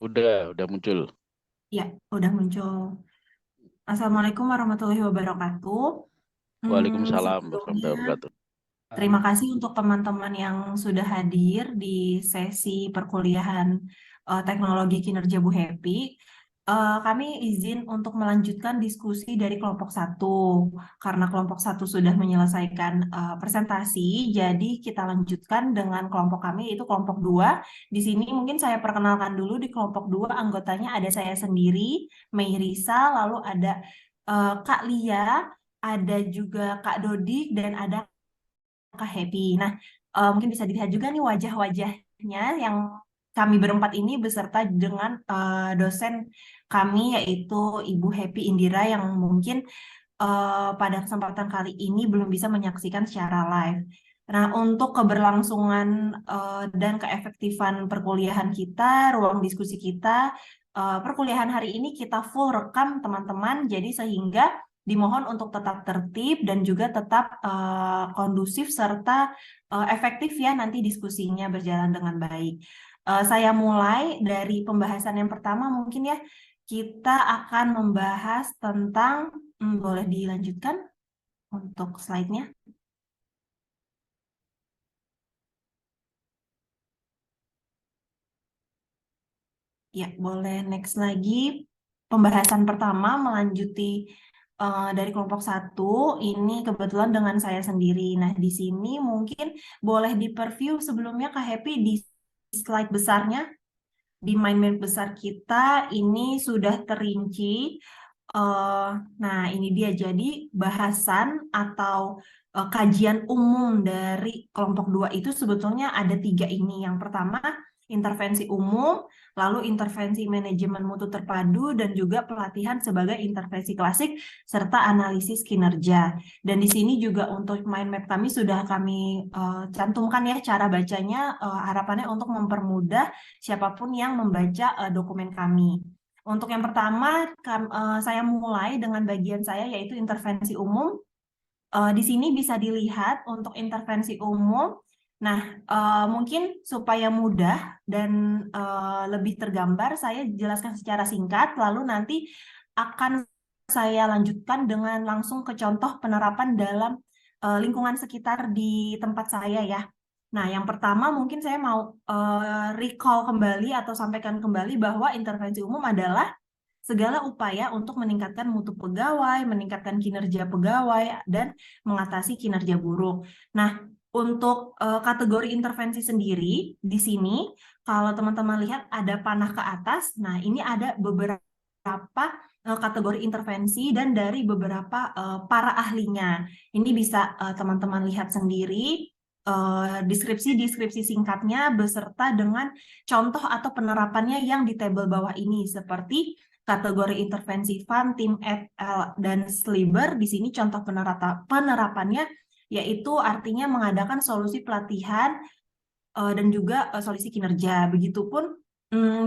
Udah muncul. Ya, udah muncul. Assalamualaikum warahmatullahi wabarakatuh. Waalaikumsalam Sebelumnya, warahmatullahi wabarakatuh. terima kasih untuk teman-teman yang sudah hadir di sesi perkuliahan Teknologi Kinerja Bu Happy. Kami izin untuk melanjutkan diskusi dari kelompok satu. Karena kelompok satu sudah menyelesaikan presentasi, jadi kita lanjutkan dengan kelompok kami, yaitu kelompok dua. Di sini mungkin saya perkenalkan dulu di kelompok dua, anggotanya ada saya sendiri, Meirisa, lalu ada Kak Lia, ada juga Kak Dodik, dan ada Kak Happy. Nah, mungkin bisa dilihat juga nih wajah-wajahnya yang kami berempat ini beserta dengan dosen kami yaitu Ibu Happy Indira yang mungkin pada kesempatan kali ini belum bisa menyaksikan secara live. Nah, untuk keberlangsungan dan keefektifan perkuliahan kita, ruang diskusi kita, perkuliahan hari ini kita full rekam teman-teman, jadi sehingga dimohon untuk tetap tertib dan juga tetap kondusif serta efektif ya nanti diskusinya berjalan dengan baik. Saya mulai dari pembahasan yang pertama mungkin ya, kita akan membahas tentang, boleh dilanjutkan untuk slide-nya? Ya, boleh next lagi. Pembahasan pertama melanjuti dari kelompok satu, ini kebetulan dengan saya sendiri. Nah, di sini mungkin boleh di-preview sebelumnya Kak Happy di slide besarnya. Di mind map besar kita ini sudah terinci. eh, nah, ini dia jadi bahasan atau kajian umum dari kelompok dua itu sebetulnya ada tiga ini. Yang pertama, intervensi umum, lalu intervensi manajemen mutu terpadu, dan juga pelatihan sebagai intervensi klasik, serta analisis kinerja. Dan di sini juga untuk mind map kami sudah kami cantumkan ya cara bacanya, harapannya untuk mempermudah siapapun yang membaca dokumen kami. Untuk yang pertama, saya mulai dengan bagian saya yaitu intervensi umum. Di sini bisa dilihat untuk intervensi umum. Nah, mungkin supaya mudah dan lebih tergambar, saya jelaskan secara singkat, lalu nanti akan saya lanjutkan dengan langsung ke contoh penerapan dalam lingkungan sekitar di tempat saya ya. Nah, yang pertama mungkin saya mau recall kembali atau sampaikan kembali bahwa intervensi umum adalah segala upaya untuk meningkatkan mutu pegawai, meningkatkan kinerja pegawai, dan mengatasi kinerja buruk. Nah, untuk kategori intervensi sendiri, di sini kalau teman-teman lihat ada panah ke atas, nah ini ada beberapa kategori intervensi dan dari beberapa para ahlinya. Ini bisa teman-teman lihat sendiri deskripsi-deskripsi singkatnya beserta dengan contoh atau penerapannya yang di tabel bawah ini seperti kategori intervensi Van, Tim et al. Dan Sliber. Di sini contoh penerapannya yaitu artinya mengadakan solusi pelatihan dan juga solusi kinerja. Begitupun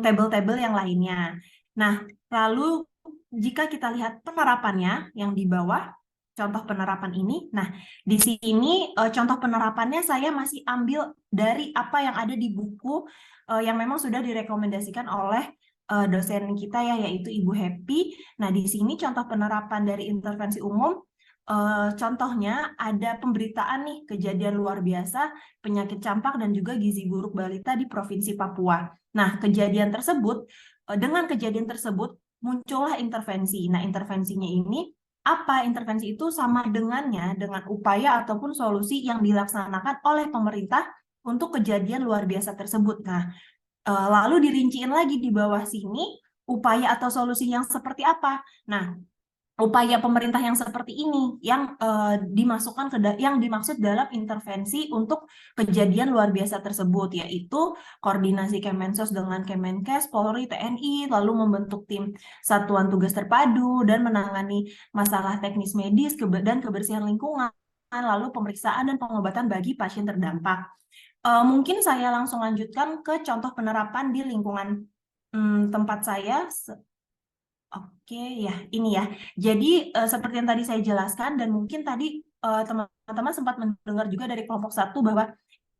tabel-tabel yang lainnya. Nah, lalu jika kita lihat penerapannya yang di bawah, contoh penerapan ini. Nah, di sini contoh penerapannya saya masih ambil dari apa yang ada di buku yang memang sudah direkomendasikan oleh dosen kita ya, yaitu Ibu Happy. Nah, di sini contoh penerapan dari intervensi umum. Contohnya ada pemberitaan nih kejadian luar biasa penyakit campak dan juga gizi buruk balita di Provinsi Papua. Nah, dengan kejadian tersebut muncullah intervensi. Nah, intervensinya ini apa? Intervensi itu sama dengannya dengan upaya ataupun solusi yang dilaksanakan oleh pemerintah untuk kejadian luar biasa tersebut. Nah, lalu dirinciin lagi di bawah sini upaya atau solusi yang seperti apa. Nah, upaya pemerintah yang seperti ini yang yang dimaksud dalam intervensi untuk kejadian luar biasa tersebut, yaitu koordinasi Kemensos dengan Kemenkes, Polri, TNI, lalu membentuk tim satuan tugas terpadu dan menangani masalah teknis medis dan kebersihan lingkungan, lalu pemeriksaan dan pengobatan bagi pasien terdampak. Mungkin saya langsung lanjutkan ke contoh penerapan di lingkungan tempat saya. Oke, ya, ini ya. Jadi, seperti yang tadi saya jelaskan, dan mungkin tadi teman-teman sempat mendengar juga dari kelompok satu bahwa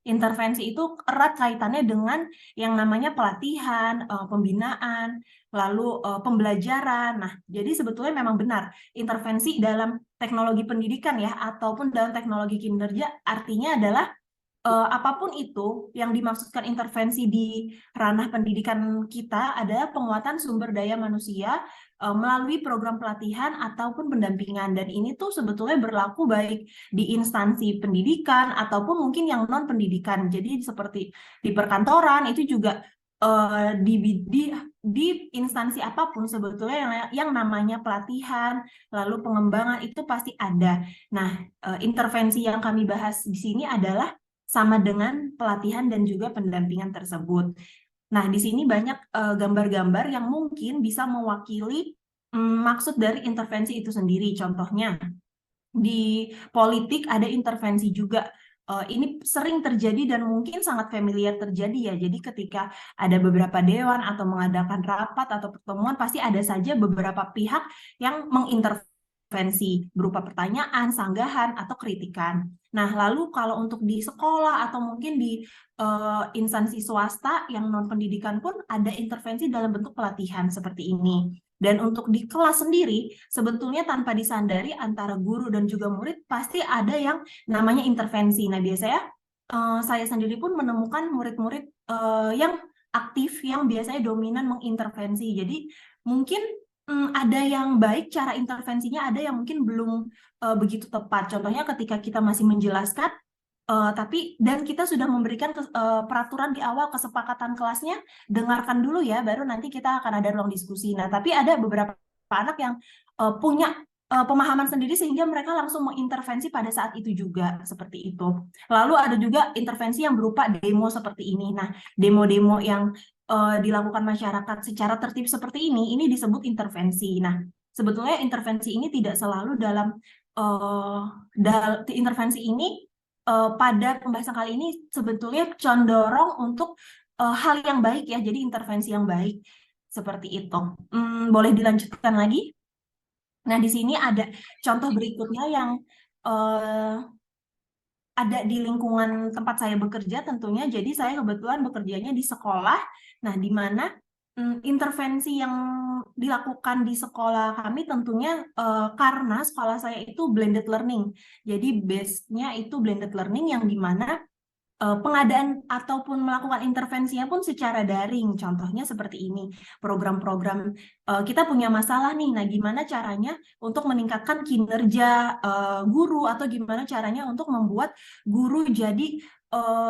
intervensi itu erat kaitannya dengan yang namanya pelatihan, pembinaan, lalu pembelajaran. Nah, jadi sebetulnya memang benar intervensi dalam teknologi pendidikan ya, ataupun dalam teknologi kinerja artinya adalah apapun itu yang dimaksudkan intervensi di ranah pendidikan kita adalah penguatan sumber daya manusia melalui program pelatihan ataupun pendampingan. Dan ini tuh sebetulnya berlaku baik di instansi pendidikan ataupun mungkin yang non pendidikan. Jadi seperti di perkantoran itu juga di instansi apapun sebetulnya yang namanya pelatihan lalu pengembangan itu pasti ada. Nah, intervensi yang kami bahas di sini adalah sama dengan pelatihan dan juga pendampingan tersebut. Nah, di sini banyak gambar-gambar yang mungkin bisa mewakili maksud dari intervensi itu sendiri. Contohnya, di politik ada intervensi juga. Ini sering terjadi dan mungkin sangat familiar terjadi ya. Jadi ketika ada beberapa dewan atau mengadakan rapat atau pertemuan, pasti ada saja beberapa pihak yang mengintervensi berupa pertanyaan, sanggahan, atau kritikan. Nah, lalu kalau untuk di sekolah atau mungkin di instansi swasta yang non-pendidikan pun ada intervensi dalam bentuk pelatihan seperti ini. Dan untuk di kelas sendiri, sebetulnya tanpa disandari antara guru dan juga murid pasti ada yang namanya intervensi. Nah, biasanya saya sendiri pun menemukan murid-murid yang aktif, yang biasanya dominan mengintervensi. Jadi mungkin ada yang baik cara intervensinya, ada yang mungkin belum begitu tepat. Contohnya ketika kita masih menjelaskan, dan kita sudah memberikan peraturan di awal kesepakatan kelasnya, dengarkan dulu ya, baru nanti kita akan ada ruang diskusi. Nah, tapi ada beberapa anak yang punya pemahaman sendiri sehingga mereka langsung mengintervensi pada saat itu juga, seperti itu. Lalu ada juga intervensi yang berupa demo seperti ini. Nah, demo-demo yang dilakukan masyarakat secara tertib seperti ini disebut intervensi. Nah, sebetulnya intervensi ini tidak selalu dalam intervensi ini pada pembahasan kali ini sebetulnya condorong untuk hal yang baik ya, jadi intervensi yang baik seperti itu. Boleh dilanjutkan lagi? Nah, di sini ada contoh berikutnya yang ada di lingkungan tempat saya bekerja tentunya. Jadi saya kebetulan bekerjanya di sekolah. Nah, di mana intervensi yang dilakukan di sekolah kami tentunya karena sekolah saya itu blended learning. Jadi base-nya itu blended learning yang dimana pengadaan ataupun melakukan intervensinya pun secara daring. Contohnya seperti ini, program-program kita punya masalah nih, nah gimana caranya untuk meningkatkan kinerja guru atau gimana caranya untuk membuat guru jadi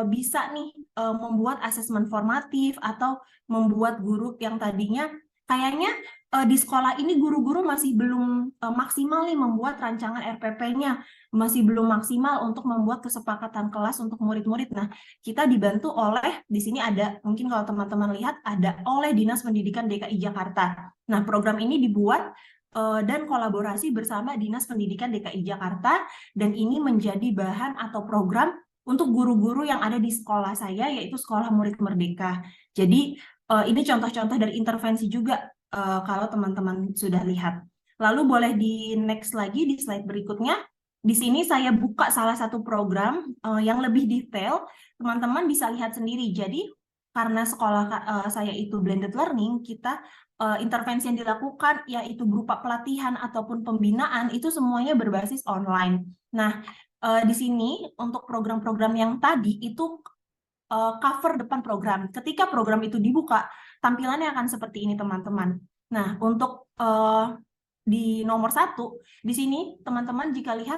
bisa nih membuat asesmen formatif atau membuat guru yang tadinya kayaknya di sekolah ini guru-guru masih belum maksimal nih membuat rancangan RPP-nya, masih belum maksimal untuk membuat kesepakatan kelas untuk murid-murid. Nah, kita dibantu oleh, di sini ada, mungkin kalau teman-teman lihat, ada oleh Dinas Pendidikan DKI Jakarta. Nah, program ini dibuat dan kolaborasi bersama Dinas Pendidikan DKI Jakarta, dan ini menjadi bahan atau program untuk guru-guru yang ada di sekolah saya, yaitu Sekolah Murid Merdeka. Jadi, ini contoh-contoh dari intervensi juga kalau teman-teman sudah lihat. Lalu boleh di next lagi di slide berikutnya. Di sini saya buka salah satu program yang lebih detail. Teman-teman bisa lihat sendiri. Jadi karena sekolah saya itu blended learning, kita intervensi yang dilakukan yaitu berupa pelatihan ataupun pembinaan itu semuanya berbasis online. Nah, di sini untuk program-program yang tadi itu cover depan program. Ketika program itu dibuka, tampilannya akan seperti ini, teman-teman. Nah, untuk di nomor 1, di sini teman-teman jika lihat,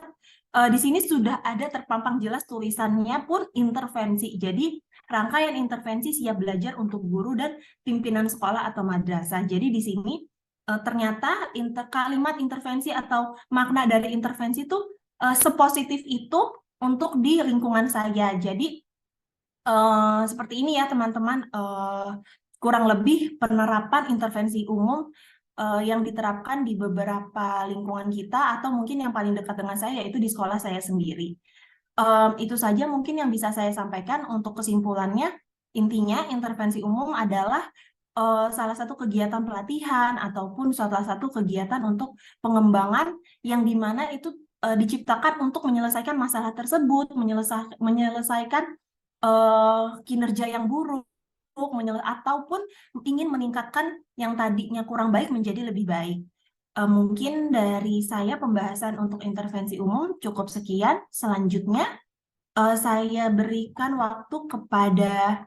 di sini sudah ada terpampang jelas tulisannya pun intervensi. Jadi, rangkaian intervensi siap belajar untuk guru dan pimpinan sekolah atau madrasah. Jadi, di sini ternyata kalimat intervensi atau makna dari intervensi itu sepositif itu untuk di lingkungan saya. Jadi, seperti ini ya teman-teman, kurang lebih penerapan intervensi umum yang diterapkan di beberapa lingkungan kita atau mungkin yang paling dekat dengan saya yaitu di sekolah saya sendiri. Itu saja mungkin yang bisa saya sampaikan untuk kesimpulannya. Intinya intervensi umum adalah salah satu kegiatan pelatihan ataupun salah satu kegiatan untuk pengembangan yang dimana itu diciptakan untuk menyelesaikan masalah tersebut, menyelesaikan kinerja yang buruk, ataupun ingin meningkatkan yang tadinya kurang baik menjadi lebih baik. Mungkin dari saya pembahasan untuk intervensi umum cukup sekian. Selanjutnya saya berikan waktu kepada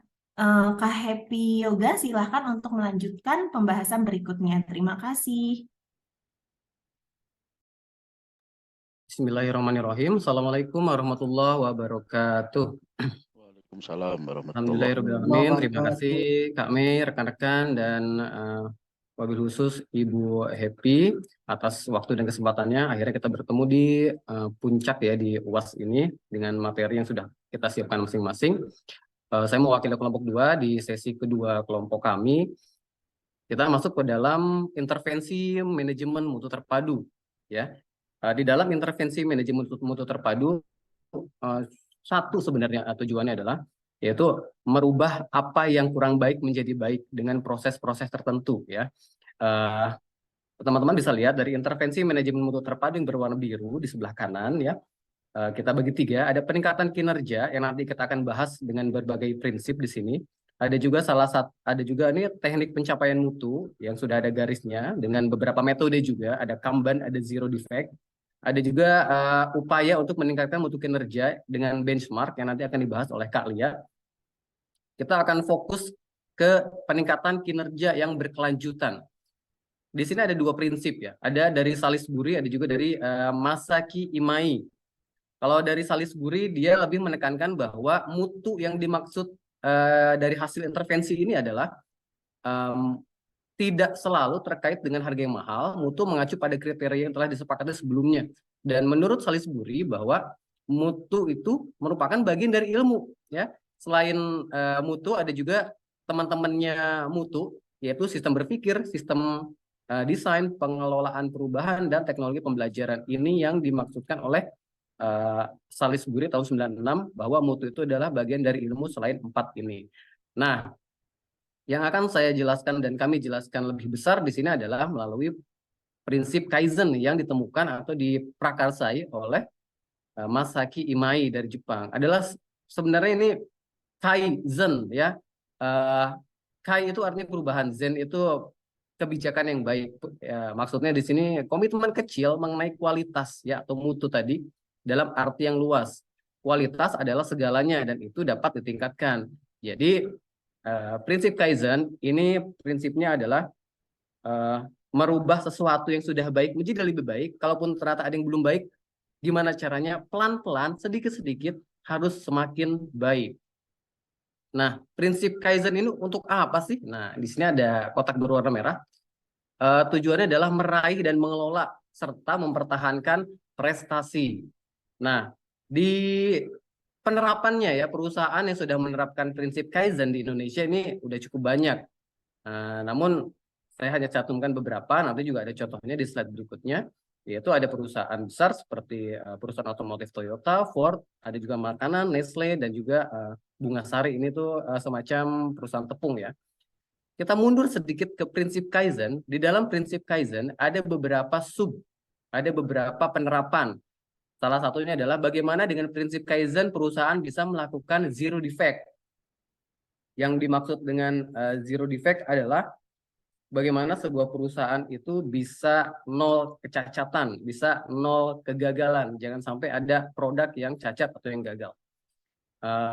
Kak Happy Yoga. Silahkan untuk melanjutkan pembahasan berikutnya. Terima kasih. Bismillahirrahmanirrahim. Assalamualaikum warahmatullahi wabarakatuh. Waalaikumsalam warahmatullahi Alhamdulillahirrahmanirrahim. Terima kasih Kak Mei, rekan-rekan, dan wabil khusus Ibu Happy atas waktu dan kesempatannya. Akhirnya kita bertemu di puncak ya di UAS ini dengan materi yang sudah kita siapkan masing-masing. Saya mewakili kelompok 2 di sesi kedua kelompok kami. Kita masuk ke dalam intervensi manajemen mutu terpadu ya. Di dalam intervensi manajemen mutu terpadu, satu sebenarnya tujuannya adalah yaitu merubah apa yang kurang baik menjadi baik dengan proses-proses tertentu ya. Teman-teman bisa lihat dari intervensi manajemen mutu terpadu yang berwarna biru di sebelah kanan ya. Kita bagi 3, ada peningkatan kinerja yang nanti kita akan bahas dengan berbagai prinsip di sini. Ada juga ini teknik pencapaian mutu yang sudah ada garisnya dengan beberapa metode juga, ada Kanban, ada zero defect. Ada juga upaya untuk meningkatkan mutu kinerja dengan benchmark yang nanti akan dibahas oleh Kak Lia. Kita akan fokus ke peningkatan kinerja yang berkelanjutan. Di sini ada 2 prinsip ya. Ada dari Salisbury, ada juga dari Masaki Imai. Kalau dari Salisbury, dia lebih menekankan bahwa mutu yang dimaksud dari hasil intervensi ini adalah tidak selalu terkait dengan harga yang mahal, mutu mengacu pada kriteria yang telah disepakati sebelumnya. Dan menurut Salisbury bahwa mutu itu merupakan bagian dari ilmu. Ya, selain mutu ada juga teman-temannya mutu, yaitu sistem berpikir, sistem desain, pengelolaan perubahan, dan teknologi pembelajaran. Ini yang dimaksudkan oleh Salisbury tahun 96 bahwa mutu itu adalah bagian dari ilmu selain 4 ini. Nah, yang akan saya jelaskan dan kami jelaskan lebih besar di sini adalah melalui prinsip Kaizen yang ditemukan atau diprakarsai oleh Masaki Imai dari Jepang. Adalah sebenarnya ini Kaizen ya. Kai itu artinya perubahan, Zen itu kebijakan yang baik. Ya, maksudnya di sini komitmen kecil mengenai kualitas ya atau mutu tadi dalam arti yang luas. Kualitas adalah segalanya dan itu dapat ditingkatkan. Jadi prinsip Kaizen ini prinsipnya adalah merubah sesuatu yang sudah baik menjadi lebih baik. Kalaupun ternyata ada yang belum baik, gimana caranya? Pelan-pelan, sedikit-sedikit harus semakin baik. Nah, prinsip Kaizen ini untuk apa sih? Nah, di sini ada kotak berwarna merah. Tujuannya adalah meraih dan mengelola serta mempertahankan prestasi. Nah, di penerapannya ya, perusahaan yang sudah menerapkan prinsip Kaizen di Indonesia ini udah cukup banyak. Namun saya hanya cantumkan beberapa, nanti juga ada contohnya di slide berikutnya, yaitu ada perusahaan besar seperti perusahaan otomotif Toyota, Ford, ada juga makanan, Nestle, dan juga Bunga Sari. Ini tuh semacam perusahaan tepung ya. Kita mundur sedikit ke prinsip Kaizen. Di dalam prinsip Kaizen ada beberapa ada beberapa penerapan. Salah satunya adalah bagaimana dengan prinsip Kaizen perusahaan bisa melakukan zero defect. Yang dimaksud dengan zero defect adalah bagaimana sebuah perusahaan itu bisa 0 kecacatan, bisa 0 kegagalan. Jangan sampai ada produk yang cacat atau yang gagal.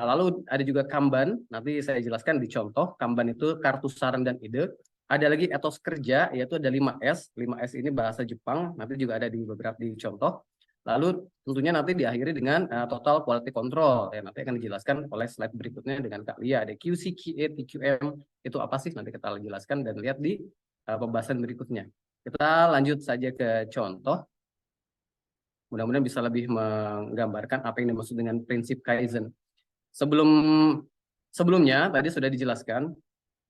Lalu ada juga Kanban, nanti saya jelaskan di contoh. Kanban itu kartu saran dan ide. Ada lagi etos kerja, yaitu ada 5S. 5S ini bahasa Jepang, nanti juga ada di beberapa di contoh. Lalu tentunya nanti diakhiri dengan total quality control. Ya, nanti akan dijelaskan oleh slide berikutnya dengan Kak Lia. Ada QC, QA, TQM, itu apa sih? Nanti kita jelaskan dan lihat di pembahasan berikutnya. Kita lanjut saja ke contoh. Mudah-mudahan bisa lebih menggambarkan apa yang dimaksud dengan prinsip Kaizen. Sebelumnya tadi sudah dijelaskan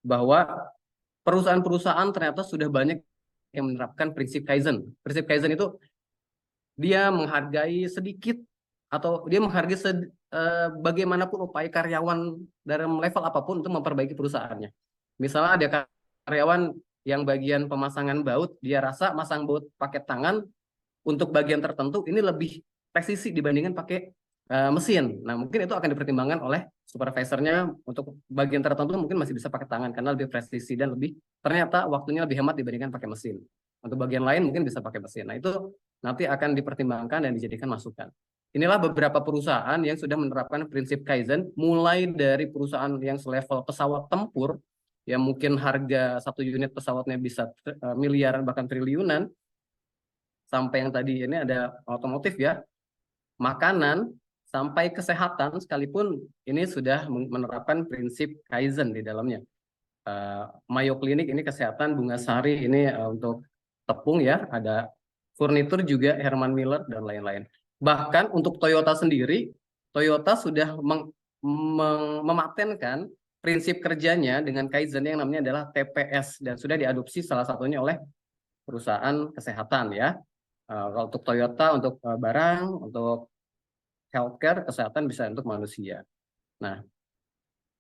bahwa perusahaan-perusahaan ternyata sudah banyak yang menerapkan prinsip Kaizen. Prinsip Kaizen itu dia menghargai sedikit atau dia menghargai bagaimanapun upaya karyawan dalam level apapun untuk memperbaiki perusahaannya. Misalnya ada karyawan yang bagian pemasangan baut, dia rasa masang baut pakai tangan untuk bagian tertentu ini lebih presisi dibandingkan pakai mesin. Nah, mungkin itu akan dipertimbangkan oleh supervisornya. Untuk bagian tertentu mungkin masih bisa pakai tangan karena lebih presisi dan ternyata waktunya lebih hemat dibandingkan pakai mesin. Untuk bagian lain mungkin bisa pakai mesin. Nah, itu nanti akan dipertimbangkan dan dijadikan masukan. Inilah beberapa perusahaan yang sudah menerapkan prinsip Kaizen, mulai dari perusahaan yang selevel pesawat tempur, yang mungkin harga satu unit pesawatnya bisa miliaran bahkan triliunan, sampai yang tadi ini ada otomotif ya, makanan, sampai kesehatan sekalipun ini sudah menerapkan prinsip Kaizen di dalamnya. Mayo Clinic ini kesehatan, Bunga Sari ini untuk tepung ya, ada furnitur juga Herman Miller dan lain-lain. Bahkan untuk Toyota sendiri, Toyota sudah mematenkan prinsip kerjanya dengan Kaizen yang namanya adalah TPS dan sudah diadopsi salah satunya oleh perusahaan kesehatan ya. Kalau untuk Toyota untuk barang, untuk healthcare, kesehatan bisa untuk manusia. Nah,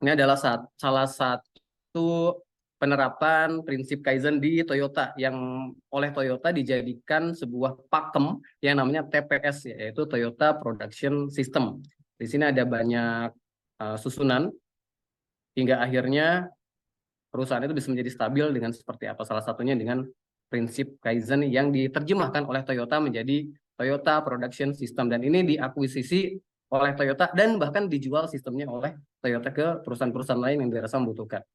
ini adalah salah satu penerapan prinsip Kaizen di Toyota yang oleh Toyota dijadikan sebuah pakem yang namanya TPS, yaitu Toyota Production System. Di sini ada banyak susunan hingga akhirnya perusahaan itu bisa menjadi stabil dengan seperti apa. Salah satunya dengan prinsip Kaizen yang diterjemahkan oleh Toyota menjadi Toyota Production System, dan ini diakuisisi oleh Toyota dan bahkan dijual sistemnya oleh Toyota ke perusahaan-perusahaan lain yang dirasa membutuhkan.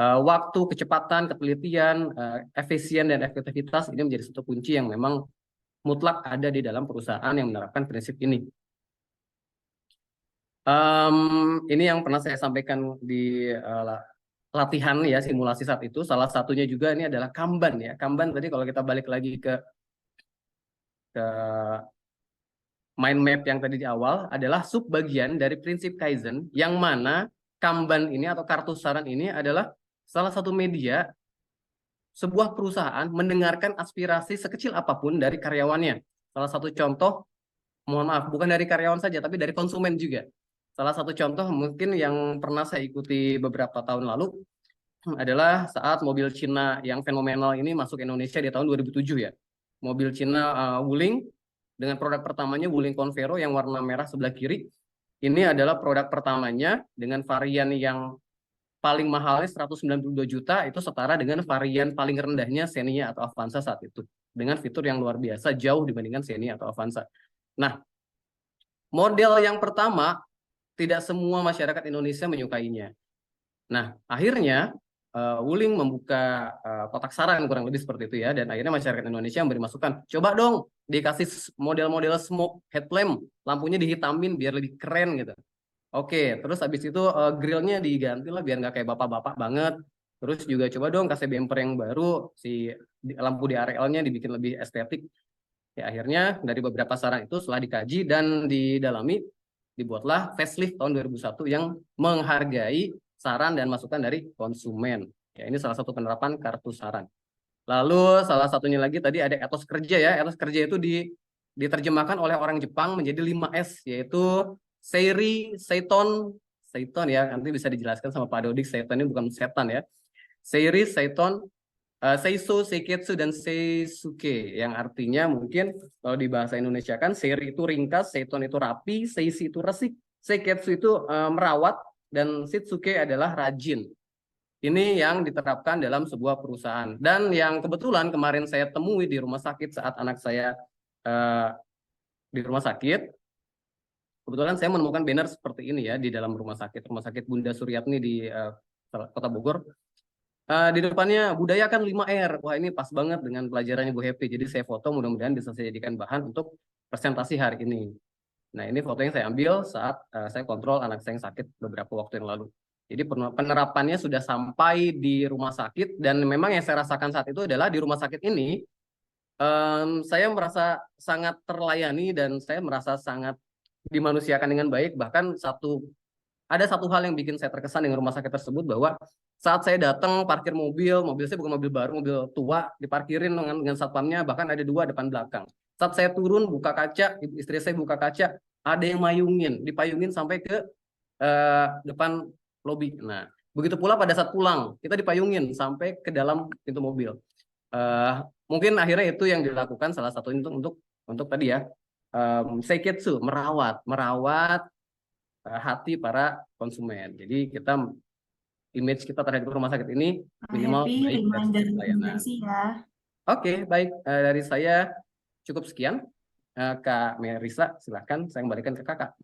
Waktu, kecepatan, ketelitian, efisien dan efektivitas ini menjadi satu kunci yang memang mutlak ada di dalam perusahaan yang menerapkan prinsip ini. Ini yang pernah saya sampaikan di latihan ya, simulasi saat itu. Salah satunya juga ini adalah Kanban ya. Kanban tadi kalau kita balik lagi ke mind map yang tadi di awal adalah subbagian dari prinsip Kaizen, yang mana Kanban ini atau kartu saran ini adalah salah satu media sebuah perusahaan mendengarkan aspirasi sekecil apapun dari karyawannya. Salah satu contoh, mohon maaf, bukan dari karyawan saja, tapi dari konsumen juga. Salah satu contoh mungkin yang pernah saya ikuti beberapa tahun lalu adalah saat mobil Cina yang fenomenal ini masuk Indonesia di tahun 2007 ya. Mobil Cina Wuling dengan produk pertamanya Wuling Convero yang warna merah sebelah kiri. Ini adalah produk pertamanya dengan varian yang paling mahalnya 192 juta, itu setara dengan varian paling rendahnya Xenia atau Avanza saat itu. Dengan fitur yang luar biasa jauh dibandingkan Xenia atau Avanza. Nah, model yang pertama tidak semua masyarakat Indonesia menyukainya. Nah, akhirnya Wuling membuka kotak saran kurang lebih seperti itu ya, dan akhirnya masyarakat Indonesia memberi masukan, coba dong dikasih model-model smoke headlamp, lampunya dihitamin biar lebih keren gitu. Oke, terus habis itu grillnya diganti lah biar nggak kayak bapak-bapak banget. Terus juga coba dong kasih bumper yang baru, si lampu di RL-nya dibikin lebih estetik. Ya akhirnya dari beberapa saran itu setelah dikaji dan didalami, dibuatlah facelift tahun 2001 yang menghargai saran dan masukan dari konsumen. Ya, ini salah satu penerapan kartu saran. Lalu salah satunya lagi tadi ada etos kerja ya. Etos kerja itu diterjemahkan oleh orang Jepang menjadi 5S, yaitu Seiri, Seiton ya, nanti bisa dijelaskan sama Pak Dodik, Seiton ini bukan setan ya. Seiri, Seiton, Seiso, Seiketsu, dan Seisuke, yang artinya mungkin kalau di bahasa Indonesia kan Seiri itu ringkas, Seiton itu rapi, Seishi itu resik, Seiketsu itu merawat, dan Shitsuke adalah rajin. Ini yang diterapkan dalam sebuah perusahaan. Dan yang kebetulan kemarin saya temui di rumah sakit saat anak saya di rumah sakit, kebetulan saya menemukan banner seperti ini ya di dalam rumah sakit Bunda Suryatni di Kota Bogor. Di depannya budayakan 5R. Wah, ini pas banget dengan pelajarannya Bu Happy. Jadi saya foto, mudah-mudahan bisa saya jadikan bahan untuk presentasi hari ini. Nah, ini foto yang saya ambil saat saya kontrol anak saya yang sakit beberapa waktu yang lalu. Jadi penerapannya sudah sampai di rumah sakit, dan memang yang saya rasakan saat itu adalah di rumah sakit ini saya merasa sangat terlayani dan saya merasa sangat dimanusiakan dengan baik. Bahkan ada satu hal yang bikin saya terkesan dengan rumah sakit tersebut, bahwa saat saya datang parkir mobil saya bukan mobil baru, mobil tua, diparkirin dengan satpamnya, bahkan ada 2 depan belakang. Saat saya turun buka kaca, istri saya buka kaca, ada yang dipayungin sampai ke depan lobi. Nah, begitu pula pada saat pulang, kita dipayungin sampai ke dalam pintu mobil. Mungkin akhirnya itu yang dilakukan salah satu untuk tadi ya, seiketsu, merawat hati para konsumen. Jadi image kita terhadap rumah sakit ini Kak minimal Happy, baik dari reminder segi pelayanan. rekomendasi ya. Oke, baik. Dari saya cukup sekian. Kak Merisa, silakan saya kembalikan ke kakak.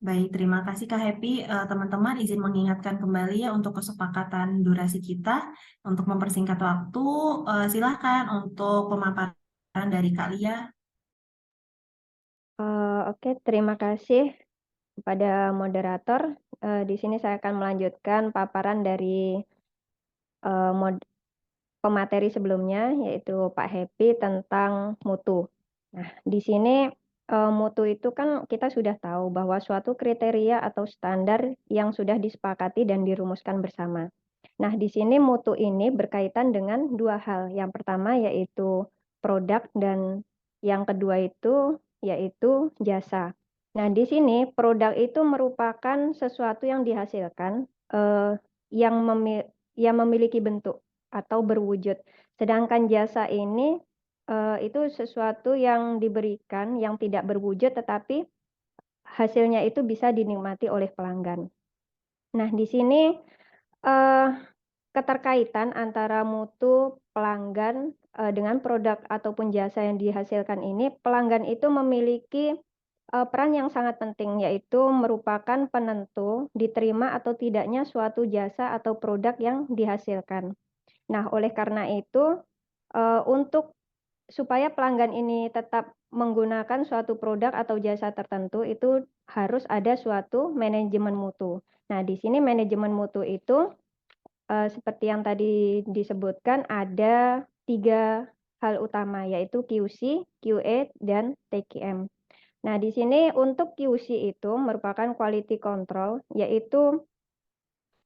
Baik, terima kasih Kak Happy. Teman-teman izin mengingatkan kembali ya untuk kesepakatan durasi kita. Untuk mempersingkat waktu, silakan untuk pemaparan dari Kak Lia. Oke, terima kasih kepada moderator. Di sini saya akan melanjutkan paparan dari pemateri sebelumnya, yaitu Pak Happy tentang mutu. Nah, di sini mutu itu kan kita sudah tahu bahwa suatu kriteria atau standar yang sudah disepakati dan dirumuskan bersama. Nah, di sini mutu ini berkaitan dengan dua hal. Yang pertama yaitu produk dan yang kedua itu yaitu jasa. Nah, di sini produk itu merupakan sesuatu yang dihasilkan yang memiliki bentuk atau berwujud. Sedangkan jasa ini itu sesuatu yang diberikan yang tidak berwujud tetapi hasilnya itu bisa dinikmati oleh pelanggan. Nah, di sini keterkaitan antara mutu pelanggan dengan produk ataupun jasa yang dihasilkan ini, pelanggan itu memiliki peran yang sangat penting, yaitu merupakan penentu diterima atau tidaknya suatu jasa atau produk yang dihasilkan. Nah, oleh karena itu, untuk supaya pelanggan ini tetap menggunakan suatu produk atau jasa tertentu, itu harus ada suatu manajemen mutu. Nah, di sini manajemen mutu itu, seperti yang tadi disebutkan, ada 3 hal utama, yaitu QC, QA, dan TQM. Nah, di sini untuk QC itu merupakan quality control, yaitu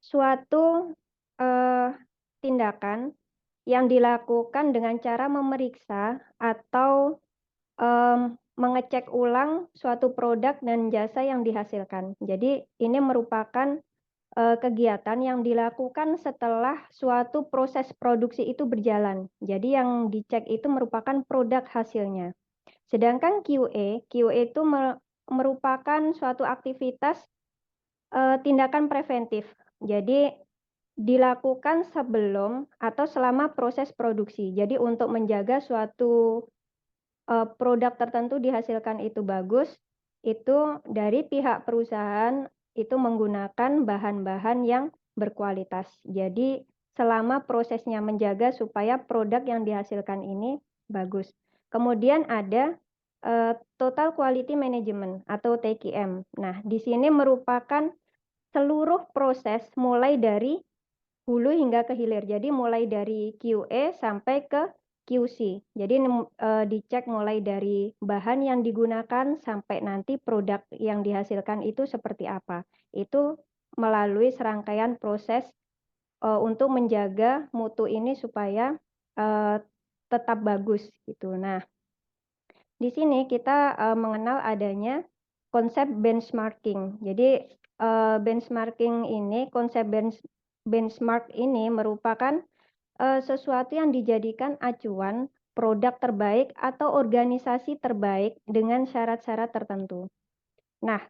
suatu tindakan yang dilakukan dengan cara memeriksa atau mengecek ulang suatu produk dan jasa yang dihasilkan. Jadi ini merupakan kegiatan yang dilakukan setelah suatu proses produksi itu berjalan. Jadi yang dicek itu merupakan produk hasilnya. Sedangkan QA itu merupakan suatu aktivitas tindakan preventif. Jadi dilakukan sebelum atau selama proses produksi. Jadi untuk menjaga suatu produk tertentu dihasilkan itu bagus, itu dari pihak perusahaan itu menggunakan bahan-bahan yang berkualitas. Jadi selama prosesnya menjaga supaya produk yang dihasilkan ini bagus. Kemudian ada Total Quality Management atau TQM. Nah, di sini merupakan seluruh proses mulai dari hulu hingga ke hilir. Jadi mulai dari QA sampai ke QC. Jadi dicek mulai dari bahan yang digunakan sampai nanti produk yang dihasilkan itu seperti apa. Itu melalui serangkaian proses untuk menjaga mutu ini supaya tetap bagus gitu. Nah, di sini kita mengenal adanya konsep benchmarking. Jadi benchmarking ini, konsep benchmark ini merupakan sesuatu yang dijadikan acuan produk terbaik atau organisasi terbaik dengan syarat-syarat tertentu. Nah,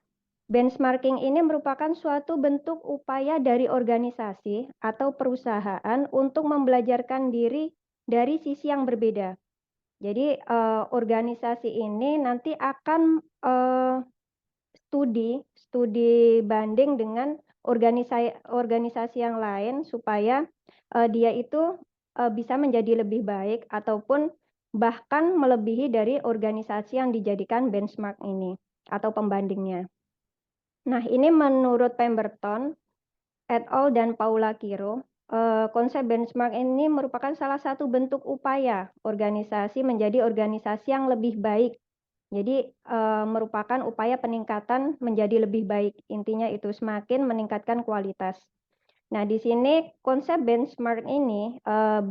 benchmarking ini merupakan suatu bentuk upaya dari organisasi atau perusahaan untuk membelajarkan diri dari sisi yang berbeda. Jadi organisasi ini nanti akan studi banding dengan organisasi yang lain supaya dia itu bisa menjadi lebih baik ataupun bahkan melebihi dari organisasi yang dijadikan benchmark ini atau pembandingnya. Nah, ini menurut Pemberton et al. Dan Paula Kiro, konsep benchmark ini merupakan salah satu bentuk upaya organisasi menjadi organisasi yang lebih baik. Jadi merupakan upaya peningkatan menjadi lebih baik. Intinya itu semakin meningkatkan kualitas. Nah, di sini konsep benchmark ini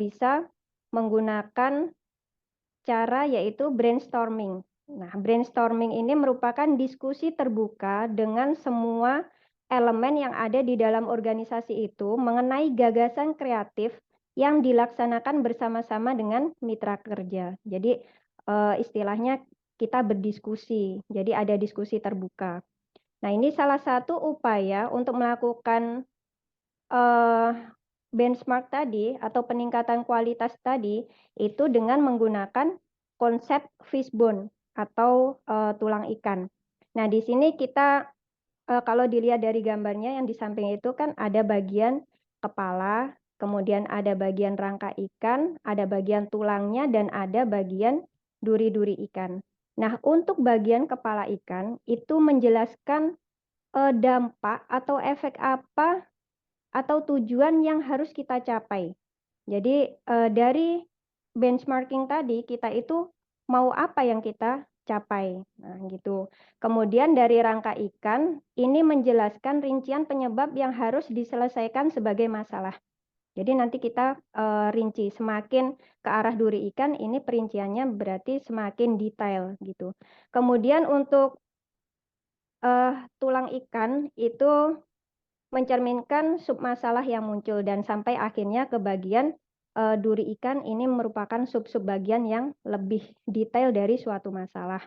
bisa menggunakan cara yaitu brainstorming. Nah, brainstorming ini merupakan diskusi terbuka dengan semua elemen yang ada di dalam organisasi itu mengenai gagasan kreatif yang dilaksanakan bersama-sama dengan mitra kerja. Jadi istilahnya kita berdiskusi. Jadi ada diskusi terbuka. Nah, ini salah satu upaya untuk melakukan benchmark tadi atau peningkatan kualitas tadi itu dengan menggunakan konsep fishbone atau tulang ikan. Nah, di sini kita kalau dilihat dari gambarnya yang di samping itu kan ada bagian kepala, kemudian ada bagian rangka ikan, ada bagian tulangnya, dan ada bagian duri-duri ikan. Nah, untuk bagian kepala ikan itu menjelaskan dampak atau efek apa atau tujuan yang harus kita capai. Jadi dari benchmarking tadi kita itu mau apa yang kita capai. Nah, gitu. Kemudian dari rangka ikan ini menjelaskan rincian penyebab yang harus diselesaikan sebagai masalah. Jadi nanti kita rinci semakin ke arah duri ikan ini perinciannya berarti semakin detail gitu. Kemudian untuk tulang ikan itu mencerminkan submasalah yang muncul dan sampai akhirnya ke bagian duri ikan ini merupakan sub-sub bagian yang lebih detail dari suatu masalah.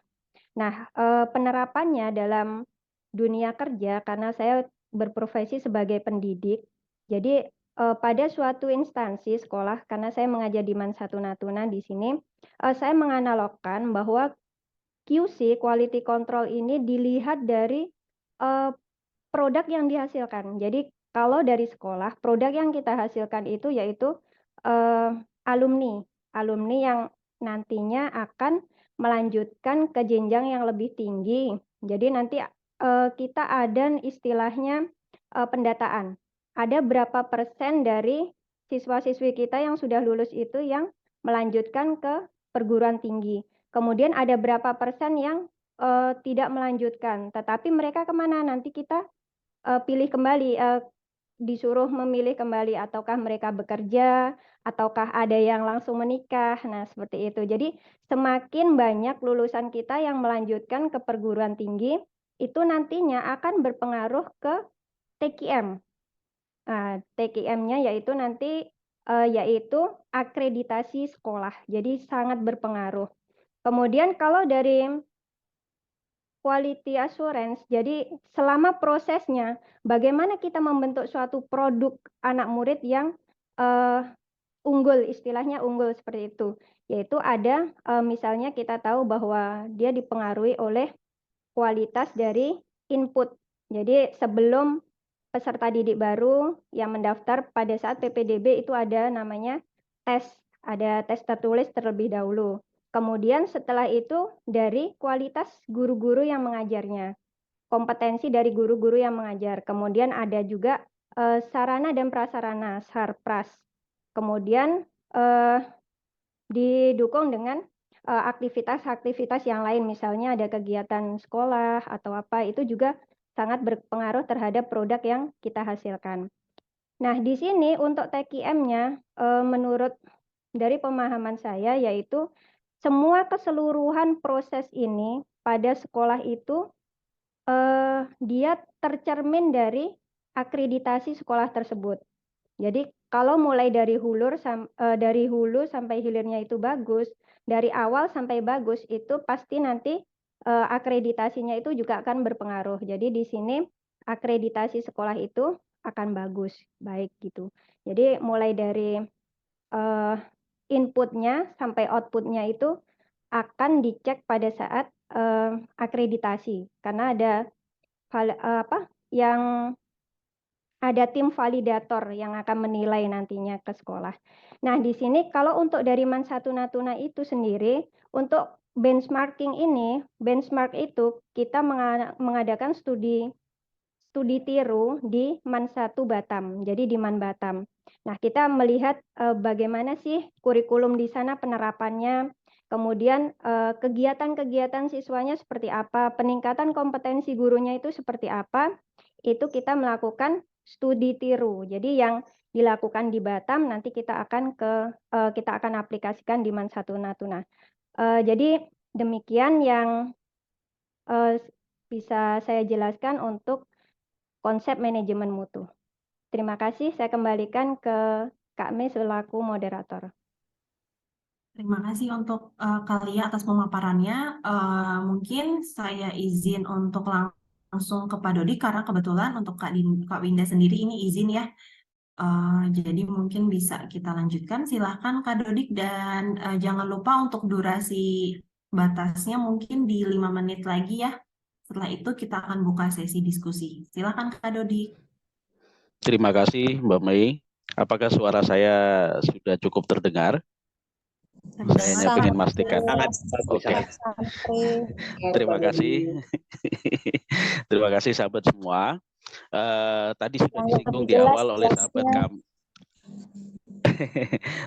Nah, penerapannya dalam dunia kerja karena saya berprofesi sebagai pendidik, jadi pada suatu instansi sekolah karena saya mengajar di Man 1 Natuna di sini, saya menganalogkan bahwa QC quality control ini dilihat dari produk yang dihasilkan. Jadi kalau dari sekolah, produk yang kita hasilkan itu yaitu alumni yang nantinya akan melanjutkan ke jenjang yang lebih tinggi. Jadi nanti kita ada istilahnya pendataan. Ada berapa persen dari siswa-siswi kita yang sudah lulus itu yang melanjutkan ke perguruan tinggi. Kemudian ada berapa persen yang tidak melanjutkan, tetapi mereka kemana? Nanti kita pilih kembali, disuruh memilih kembali ataukah mereka bekerja, ataukah ada yang langsung menikah. Nah, seperti itu. Jadi semakin banyak lulusan kita yang melanjutkan ke perguruan tinggi, itu nantinya akan berpengaruh ke TQM. Nah, TQM-nya yaitu nanti yaitu akreditasi sekolah. Jadi sangat berpengaruh. Kemudian kalau dari quality assurance, jadi selama prosesnya, bagaimana kita membentuk suatu produk anak murid yang unggul, istilahnya unggul seperti itu. Yaitu ada, misalnya kita tahu bahwa dia dipengaruhi oleh kualitas dari input. Jadi sebelum peserta didik baru yang mendaftar pada saat PPDB itu ada namanya tes, ada tes tertulis terlebih dahulu. Kemudian setelah itu dari kualitas guru-guru yang mengajarnya, kompetensi dari guru-guru yang mengajar. Kemudian ada juga sarana dan prasarana, sarpras. Kemudian didukung dengan aktivitas-aktivitas yang lain, misalnya ada kegiatan sekolah atau apa, itu juga sangat berpengaruh terhadap produk yang kita hasilkan. Nah, di sini untuk TQM-nya, menurut dari pemahaman saya, yaitu semua keseluruhan proses ini pada sekolah itu dia tercermin dari akreditasi sekolah tersebut. Jadi kalau mulai dari hulu sampai hilirnya itu bagus, dari awal sampai bagus itu pasti nanti akreditasinya itu juga akan berpengaruh. Jadi di sini akreditasi sekolah itu akan bagus, baik gitu. Jadi mulai dari inputnya sampai outputnya itu akan dicek pada saat akreditasi karena ada ada tim validator yang akan menilai nantinya ke sekolah. Nah, di sini kalau untuk dari Man 1 Natuna itu sendiri, untuk benchmarking ini, benchmark itu kita mengadakan studi tiru di Man 1 Batam, jadi di Man Batam. Nah, kita melihat bagaimana sih kurikulum di sana penerapannya, kemudian kegiatan-kegiatan siswanya seperti apa, peningkatan kompetensi gurunya itu seperti apa, itu kita melakukan studi tiru. Jadi yang dilakukan di Batam nanti kita akan aplikasikan di Man 1 Natuna. Jadi demikian yang bisa saya jelaskan untuk konsep manajemen mutu. Terima kasih, saya kembalikan ke Kak Me selaku moderator. Terima kasih untuk kalian atas pemaparannya. Mungkin saya izin untuk langsung ke Pak Dodi karena kebetulan untuk Kak Winda sendiri ini izin ya. Jadi mungkin bisa kita lanjutkan. Silahkan Kak Dodik dan jangan lupa untuk durasi batasnya mungkin di 5 menit lagi ya. Setelah itu kita akan buka sesi diskusi. Silahkan Kak Dodik. Terima kasih Mbak Mei. Apakah suara saya sudah cukup terdengar? Saya hanya ingin memastikan. Oke. Terima kasih. Terima kasih sahabat semua. Tadi sudah disinggung di awal oleh sahabat kami.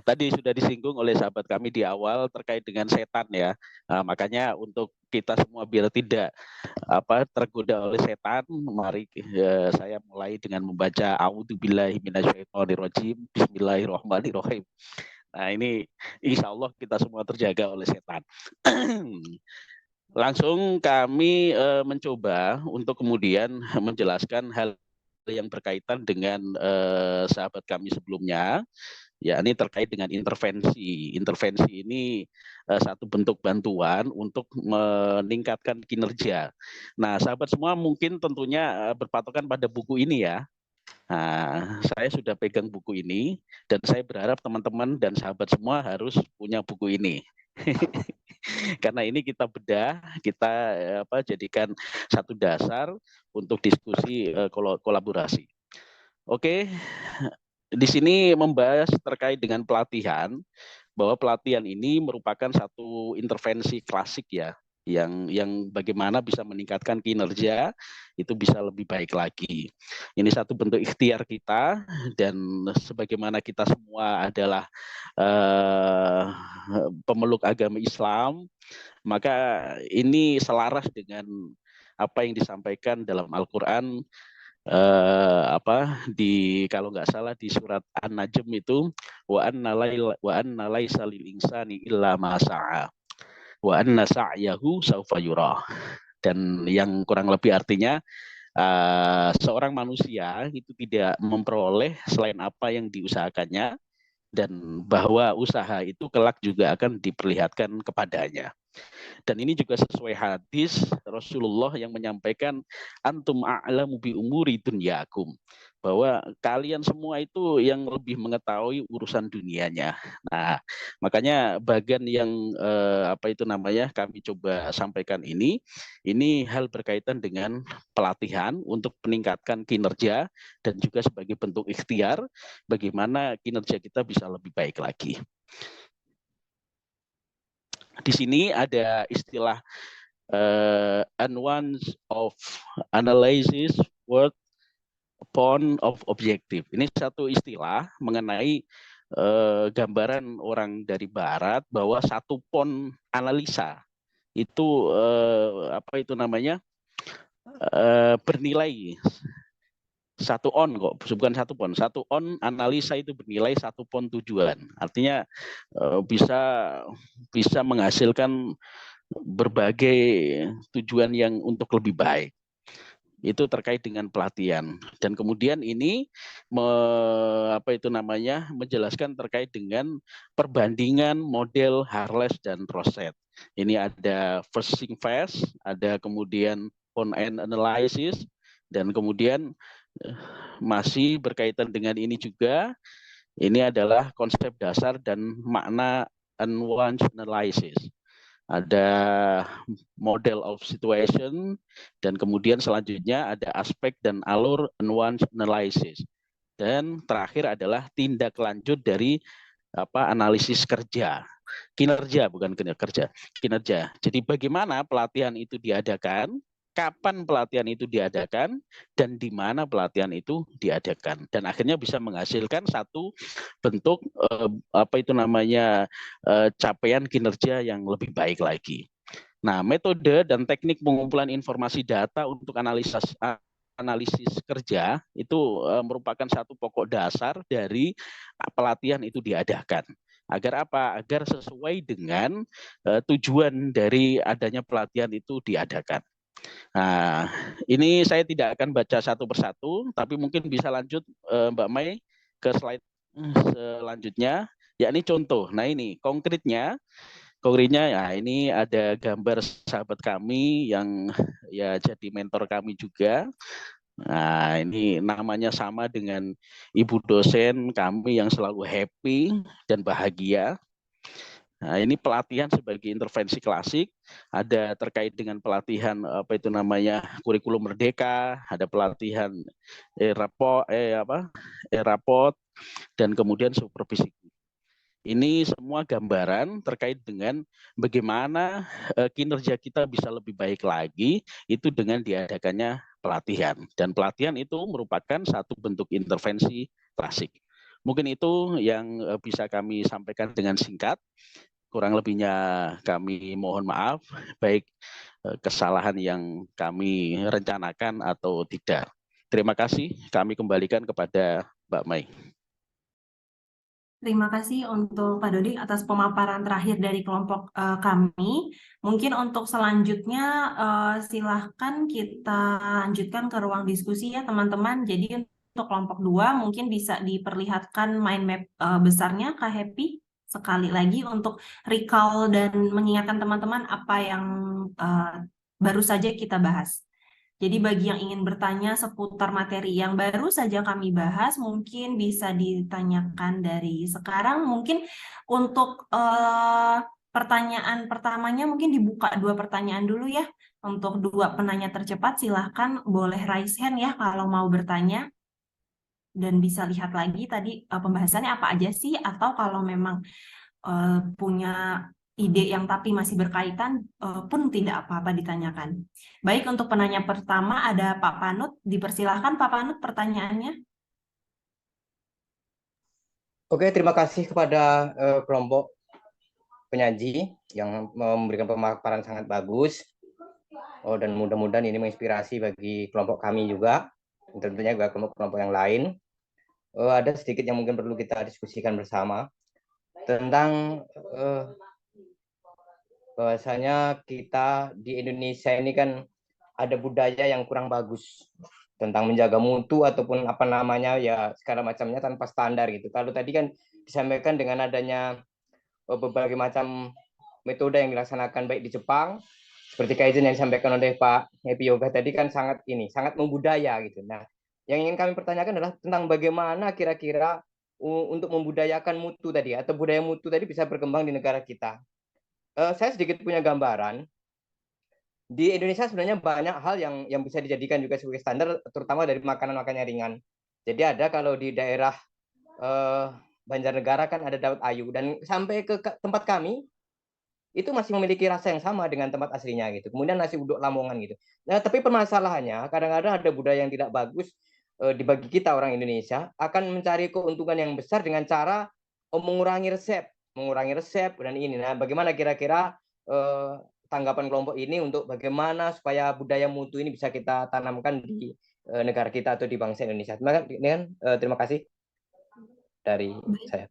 Tadi sudah disinggung oleh sahabat kami di awal terkait dengan setan ya. Makanya untuk kita semua biar tidak tergoda oleh setan, mari saya mulai dengan membaca A'udzubillahi minasyaitonirrajim. Bismillahirrahmanirrahim. Nah ini insya Allah kita semua terjaga oleh setan. Langsung kami mencoba untuk kemudian menjelaskan hal yang berkaitan dengan sahabat kami sebelumnya, ya ini terkait dengan intervensi. Intervensi ini satu bentuk bantuan untuk meningkatkan kinerja. Nah, sahabat semua mungkin tentunya berpatokan pada buku ini ya. Nah, saya sudah pegang buku ini dan saya berharap teman-teman dan sahabat semua harus punya buku ini. Karena ini kita bedah, kita jadikan satu dasar untuk diskusi kolaborasi. Oke, di sini membahas terkait dengan pelatihan, bahwa pelatihan ini merupakan satu intervensi klasik ya, yang bagaimana bisa meningkatkan kinerja itu bisa lebih baik lagi. Ini satu bentuk ikhtiar kita, dan sebagaimana kita semua adalah pemeluk agama Islam, maka ini selaras dengan apa yang disampaikan dalam Al-Quran, kalau nggak salah di surat An-Najm itu, wa anna laisa lil insani illa ma sa'a wa anna sa'yahu saufa yura. Dan yang kurang lebih artinya seorang manusia itu tidak memperoleh selain apa yang diusahakannya, dan bahwa usaha itu kelak juga akan diperlihatkan kepadanya. Dan ini juga sesuai hadis Rasulullah yang menyampaikan antum a'lamu bi umuri dunyakum, bahwa kalian semua itu yang lebih mengetahui urusan dunianya. Nah, makanya bagian yang kami coba sampaikan ini hal berkaitan dengan pelatihan untuk meningkatkan kinerja dan juga sebagai bentuk ikhtiar bagaimana kinerja kita bisa lebih baik lagi. Di sini ada istilah nuance of analysis word point of objective. Ini satu istilah mengenai gambaran orang dari barat bahwa satu pon analisa itu bernilai satu on kok, bukan satu pon. Satu on analisa itu bernilai satu pon tujuan. Artinya bisa menghasilkan berbagai tujuan yang untuk lebih baik. Itu terkait dengan pelatihan. Dan kemudian ini menjelaskan terkait dengan perbandingan model Harles dan Rosset. Ini ada first thing fast, ada kemudian on end analysis, dan kemudian masih berkaitan dengan ini juga, ini adalah konsep dasar dan makna nuance analysis. Ada model of situation, dan kemudian selanjutnya ada aspek dan alur nuance analysis. Dan terakhir adalah tindak lanjut dari analisis kerja. Kinerja, bukan kerja, kinerja. Jadi bagaimana pelatihan itu diadakan, kapan pelatihan itu diadakan, dan di mana pelatihan itu diadakan, dan akhirnya bisa menghasilkan satu bentuk capaian kinerja yang lebih baik lagi. Nah, metode dan teknik pengumpulan informasi data untuk analisis kerja itu merupakan satu pokok dasar dari pelatihan itu diadakan. Agar apa? Agar sesuai dengan tujuan dari adanya pelatihan itu diadakan. Nah, ini saya tidak akan baca satu persatu, tapi mungkin bisa lanjut Mbak Mai ke slide selanjutnya, yakni contoh. Nah ini konkretnya ya ini ada gambar sahabat kami yang ya jadi mentor kami juga. Nah, ini namanya sama dengan ibu dosen kami yang selalu happy dan bahagia. Nah, ini pelatihan sebagai intervensi klasik, ada terkait dengan pelatihan apa itu namanya kurikulum merdeka, ada pelatihan rapot dan kemudian supervisi. Ini semua gambaran terkait dengan bagaimana kinerja kita bisa lebih baik lagi itu dengan diadakannya pelatihan. Dan pelatihan itu merupakan satu bentuk intervensi klasik. Mungkin itu yang bisa kami sampaikan dengan singkat. Kurang lebihnya kami mohon maaf, baik kesalahan yang kami rencanakan atau tidak. Terima kasih, kami kembalikan kepada Mbak Mai. Terima kasih untuk Pak Dodi atas pemaparan terakhir dari kelompok kami. Mungkin untuk selanjutnya silahkan kita lanjutkan ke ruang diskusi ya teman-teman. Jadi untuk kelompok 2 mungkin bisa diperlihatkan mind map besarnya Kak Happy. Sekali lagi untuk recall dan mengingatkan teman-teman apa yang baru saja kita bahas. Jadi bagi yang ingin bertanya seputar materi yang baru saja kami bahas, mungkin bisa ditanyakan dari sekarang. Mungkin untuk pertanyaan pertamanya mungkin dibuka 2 pertanyaan dulu ya. Untuk 2 penanya tercepat silahkan boleh raise hand ya kalau mau bertanya. Dan bisa lihat lagi tadi pembahasannya apa aja sih, atau kalau memang punya ide yang tapi masih berkaitan pun tidak apa-apa ditanyakan. Baik, untuk penanya pertama ada Pak Panut. Dipersilahkan Pak Panut pertanyaannya. Oke, terima kasih kepada kelompok penyaji yang memberikan pemaparan sangat bagus. Dan mudah-mudahan ini menginspirasi bagi kelompok kami juga, tentunya juga kelompok-kelompok yang lain. Ada sedikit yang mungkin perlu kita diskusikan bersama tentang bahwasanya kita di Indonesia ini kan ada budaya yang kurang bagus tentang menjaga mutu ataupun apa namanya ya segala macamnya tanpa standar gitu. Kalau tadi kan disampaikan dengan adanya berbagai macam metode yang dilaksanakan baik di Jepang seperti kaizen yang disampaikan oleh Pak Happy Yoga tadi kan sangat membudaya gitu. Nah, yang ingin kami pertanyakan adalah tentang bagaimana kira-kira untuk membudayakan mutu tadi atau budaya mutu tadi bisa berkembang di negara kita. Saya sedikit punya gambaran. Di Indonesia sebenarnya banyak hal yang bisa dijadikan juga sebagai standar, terutama dari makanan-makanan ringan. Jadi ada kalau di daerah Banjarnegara kan ada Dawet Ayu, dan sampai ke tempat kami itu masih memiliki rasa yang sama dengan tempat aslinya gitu. Kemudian nasi uduk Lamongan gitu. Nah, tapi permasalahannya kadang-kadang ada budaya yang tidak bagus dibagi kita orang Indonesia akan mencari keuntungan yang besar dengan cara mengurangi resep dan ini. Nah, bagaimana kira-kira tanggapan kelompok ini untuk bagaimana supaya budaya mutu ini bisa kita tanamkan di negara kita atau di bangsa Indonesia. Terima kasih dari saya.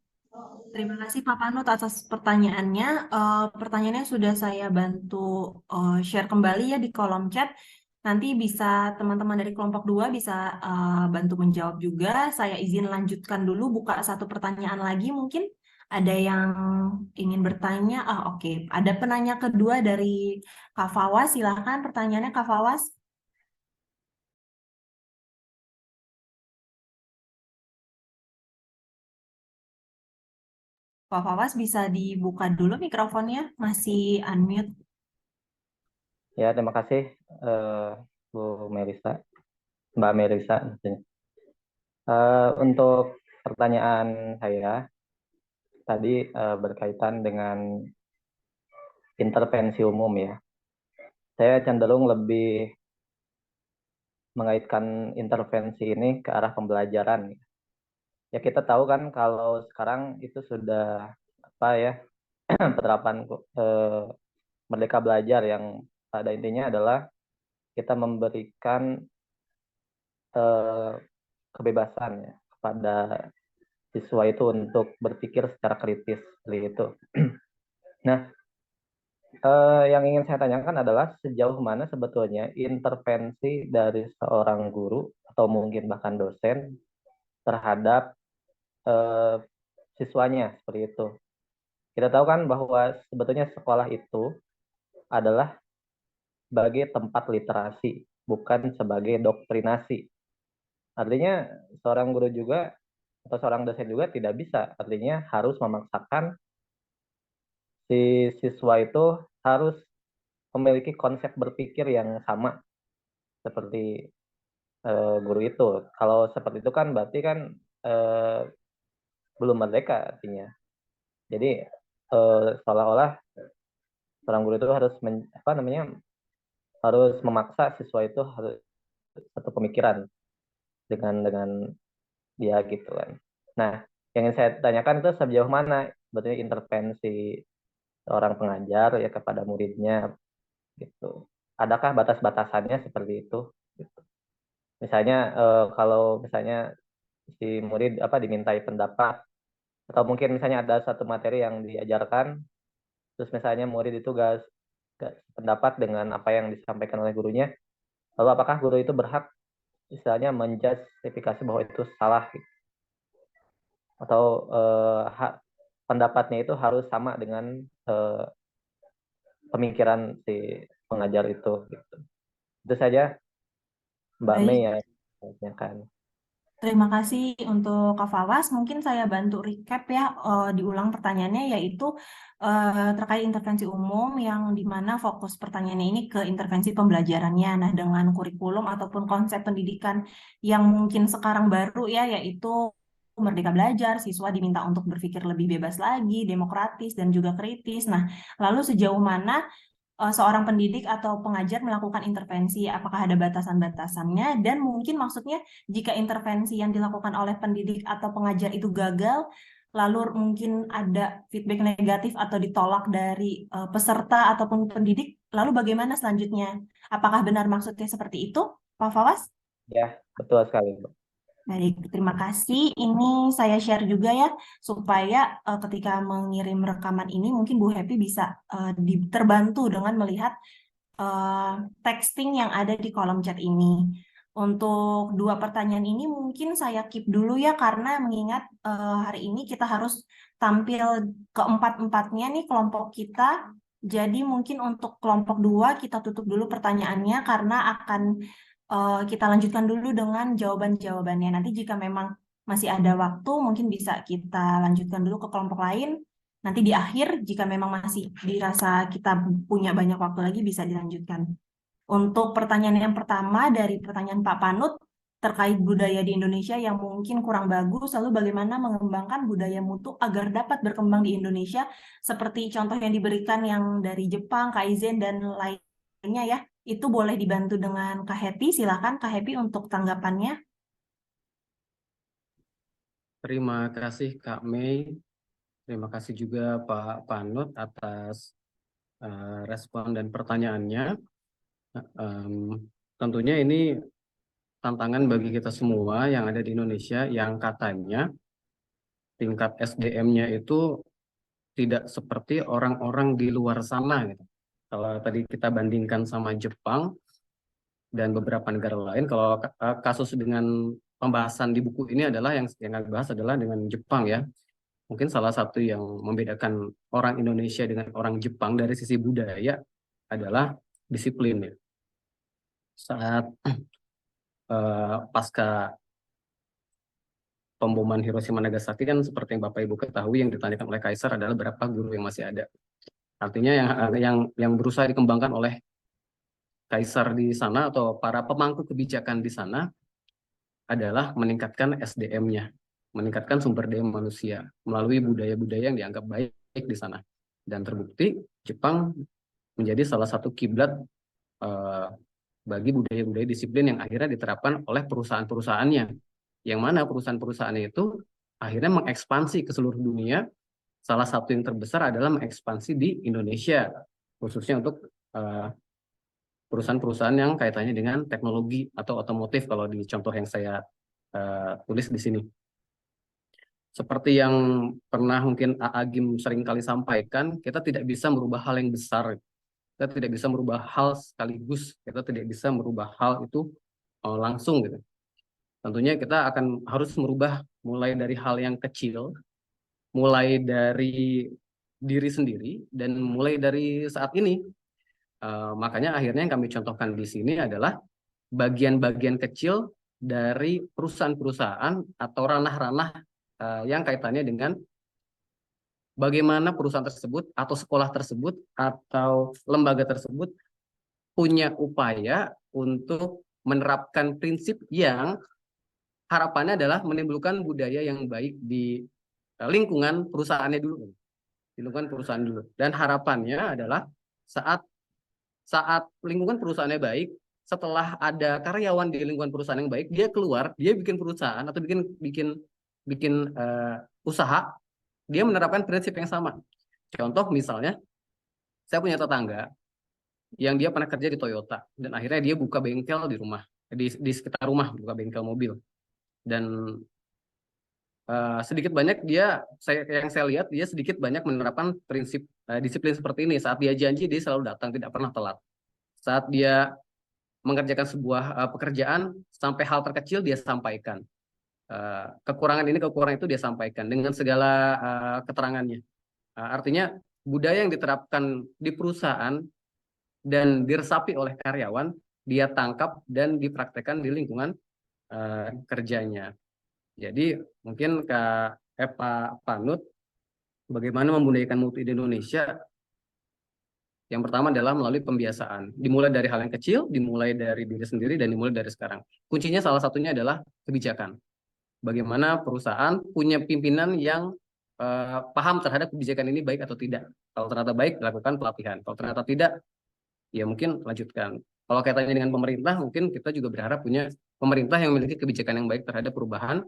Terima kasih Pak Panut atas pertanyaannya. Pertanyaannya sudah saya bantu share kembali ya di kolom chat. Nanti bisa teman-teman dari kelompok 2 bisa bantu menjawab juga. Saya izin lanjutkan dulu, buka satu pertanyaan lagi mungkin. Ada yang ingin bertanya? Oke. Ada penanya kedua dari Kak Fawas. Silakan pertanyaannya Kak Fawas. Pak Fawas bisa dibuka dulu mikrofonnya, masih unmute. Ya, terima kasih Bu Melisa, Mbak Melisa. Untuk pertanyaan saya tadi berkaitan dengan intervensi umum ya. Saya cenderung lebih mengaitkan intervensi ini ke arah pembelajaran. Ya kita tahu kan kalau sekarang itu sudah penerapan Merdeka Belajar yang pada intinya adalah kita memberikan kebebasan ya kepada siswa itu untuk berpikir secara kritis seperti itu. Nah, yang ingin saya tanyakan adalah sejauh mana sebetulnya intervensi dari seorang guru atau mungkin bahkan dosen terhadap siswanya, seperti itu. Kita tahu kan bahwa sebetulnya sekolah itu adalah sebagai tempat literasi, bukan sebagai doktrinasi. Artinya seorang guru juga atau seorang dosen juga tidak bisa, artinya harus memaksakan si siswa itu harus memiliki konsep berpikir yang sama seperti guru itu. Kalau seperti itu kan berarti kan belum merdeka artinya. Jadi seolah-olah seorang guru itu harus harus memaksa siswa itu harus satu pemikiran dengan dia gitu kan. Nah, yang ingin saya tanyakan itu sejauh mana sebetulnya intervensi seorang pengajar ya kepada muridnya gitu. Adakah batas-batasannya seperti itu? Gitu. Misalnya kalau misalnya si murid dimintai pendapat atau mungkin misalnya ada satu materi yang diajarkan, terus misalnya murid itu gak pendapat dengan apa yang disampaikan oleh gurunya, lalu apakah guru itu berhak misalnya menjustifikasi bahwa itu salah gitu? Atau pendapatnya itu harus sama dengan pemikiran si pengajar itu gitu. Itu saja Mbak Baik, Mei ya tanyakan. terima kasih untuk Kak Fawas. Mungkin saya bantu recap ya, diulang pertanyaannya, yaitu terkait intervensi umum yang dimana fokus pertanyaannya ini ke intervensi pembelajarannya. Nah, dengan kurikulum ataupun konsep pendidikan yang mungkin sekarang baru ya, yaitu Merdeka Belajar, siswa diminta untuk berpikir lebih bebas lagi, demokratis, dan juga kritis. Nah, lalu sejauh mana seorang pendidik atau pengajar melakukan intervensi, apakah ada batasan-batasannya, dan mungkin maksudnya jika intervensi yang dilakukan oleh pendidik atau pengajar itu gagal, lalu mungkin ada feedback negatif atau ditolak dari peserta ataupun pendidik, lalu bagaimana selanjutnya? Apakah benar maksudnya seperti itu, Pak Fawas? Ya, betul sekali, Mbak. Baik, terima kasih. Ini saya share juga ya, supaya ketika mengirim rekaman ini mungkin Bu Happy bisa terbantu dengan melihat texting yang ada di kolom chat ini. Untuk dua pertanyaan ini mungkin saya keep dulu ya, karena mengingat hari ini kita harus tampil keempat-empatnya nih kelompok kita. Jadi mungkin untuk kelompok 2 kita tutup dulu pertanyaannya karena akan kita lanjutkan dulu dengan jawaban-jawabannya. Nanti jika memang masih ada waktu, mungkin bisa kita lanjutkan dulu ke kelompok lain. Nanti di akhir, jika memang masih dirasa kita punya banyak waktu lagi, bisa dilanjutkan. Untuk pertanyaan yang pertama dari pertanyaan Pak Panut, terkait budaya di Indonesia yang mungkin kurang bagus, lalu bagaimana mengembangkan budaya mutu agar dapat berkembang di Indonesia, seperti contoh yang diberikan yang dari Jepang, Kaizen, dan lainnya ya. Itu boleh dibantu dengan Kak Happy. Silakan Kak Happy untuk tanggapannya. Terima kasih Kak Mei. Terima kasih juga Pak Panut atas respon dan pertanyaannya. Tentunya ini tantangan bagi kita semua yang ada di Indonesia yang katanya tingkat SDM-nya itu tidak seperti orang-orang di luar sana gitu. Kalau tadi kita bandingkan sama Jepang dan beberapa negara lain, kalau kasus dengan pembahasan di buku ini adalah yang dibahas adalah dengan Jepang ya. Mungkin salah satu yang membedakan orang Indonesia dengan orang Jepang dari sisi budaya adalah disiplin ya. Saat pasca pemboman Hiroshima Nagasaki kan seperti yang Bapak Ibu ketahui, yang ditanyakan oleh Kaisar adalah berapa guru yang masih ada. Artinya yang berusaha dikembangkan oleh Kaisar di sana atau para pemangku kebijakan di sana adalah meningkatkan SDM-nya, meningkatkan sumber daya manusia melalui budaya-budaya yang dianggap baik di sana. Dan terbukti Jepang menjadi salah satu kiblat bagi budaya-budaya disiplin yang akhirnya diterapkan oleh perusahaan-perusahaannya. Yang mana perusahaan-perusahaannya itu akhirnya mengekspansi ke seluruh dunia. Salah satu yang terbesar adalah mengekspansi di Indonesia, khususnya untuk perusahaan-perusahaan yang kaitannya dengan teknologi atau otomotif kalau di contoh yang saya tulis di sini. Seperti yang pernah mungkin Agim sering kali sampaikan, kita tidak bisa merubah hal yang besar. Kita tidak bisa merubah hal sekaligus. Kita tidak bisa merubah hal itu langsung gitu. Tentunya kita akan harus merubah mulai dari hal yang kecil mulai dari diri sendiri dan mulai dari saat ini. Makanya akhirnya yang kami contohkan di sini adalah bagian-bagian kecil dari perusahaan-perusahaan atau ranah-ranah yang kaitannya dengan bagaimana perusahaan tersebut atau sekolah tersebut atau lembaga tersebut punya upaya untuk menerapkan prinsip yang harapannya adalah menimbulkan budaya yang baik di lingkungan perusahaannya dulu. Di lingkungan perusahaan dulu. Dan harapannya adalah saat lingkungan perusahaannya baik, setelah ada karyawan di lingkungan perusahaan yang baik, dia keluar, dia bikin perusahaan atau bikin usaha, dia menerapkan prinsip yang sama. Contoh misalnya, saya punya tetangga yang dia pernah kerja di Toyota dan akhirnya dia buka bengkel di rumah, di sekitar rumah, buka bengkel mobil. Dan sedikit banyak yang saya lihat dia sedikit banyak menerapkan prinsip disiplin seperti ini. Saat dia janji dia selalu datang, tidak pernah telat. Saat dia mengerjakan sebuah pekerjaan sampai hal terkecil dia sampaikan. Kekurangan itu dia sampaikan dengan segala keterangannya. Artinya budaya yang diterapkan di perusahaan dan diresapi oleh karyawan dia tangkap dan dipraktekkan di lingkungan kerjanya. Jadi mungkin Pak Panut, bagaimana membudayakan mutu di Indonesia? Yang pertama adalah melalui pembiasaan. Dimulai dari hal yang kecil, dimulai dari diri sendiri, dan dimulai dari sekarang. Kuncinya salah satunya adalah kebijakan. Bagaimana perusahaan punya pimpinan yang paham terhadap kebijakan ini baik atau tidak. Kalau ternyata baik, lakukan pelatihan. Kalau ternyata tidak, ya mungkin lanjutkan. Kalau kaitannya dengan pemerintah, mungkin kita juga berharap punya pemerintah yang memiliki kebijakan yang baik terhadap perubahan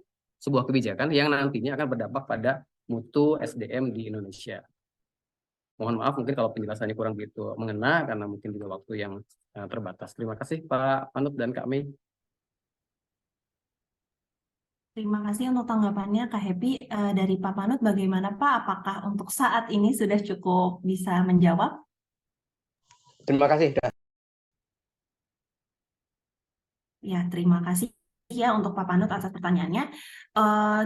sebuah kebijakan yang nantinya akan berdampak pada mutu SDM di Indonesia. Mohon maaf mungkin kalau penjelasannya kurang begitu mengena karena mungkin juga waktu yang terbatas. Terima kasih Pak Panut dan Kak Mei. Terima kasih untuk tanggapannya Kak Happy. Dari Pak Panut bagaimana Pak? Apakah untuk saat ini sudah cukup bisa menjawab? Terima kasih. Ya, terima kasih ya untuk Pak Panut atas pertanyaannya.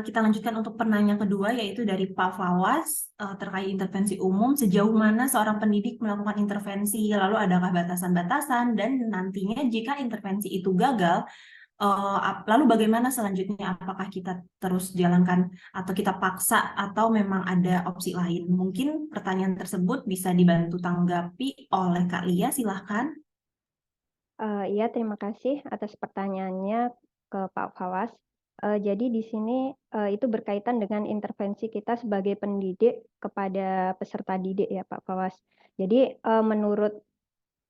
Kita lanjutkan untuk penanya kedua yaitu dari Pak Fawaz terkait intervensi umum. Sejauh mana seorang pendidik melakukan intervensi? Lalu adakah batasan-batasan? Dan nantinya jika intervensi itu gagal, lalu bagaimana selanjutnya? Apakah kita terus jalankan atau kita paksa atau memang ada opsi lain? Mungkin pertanyaan tersebut bisa dibantu tanggapi oleh Kak Lia, silahkan. Iya, terima kasih atas pertanyaannya ke Pak Fawaz. Jadi di sini itu berkaitan dengan intervensi kita sebagai pendidik kepada peserta didik ya Pak Fawaz. Jadi menurut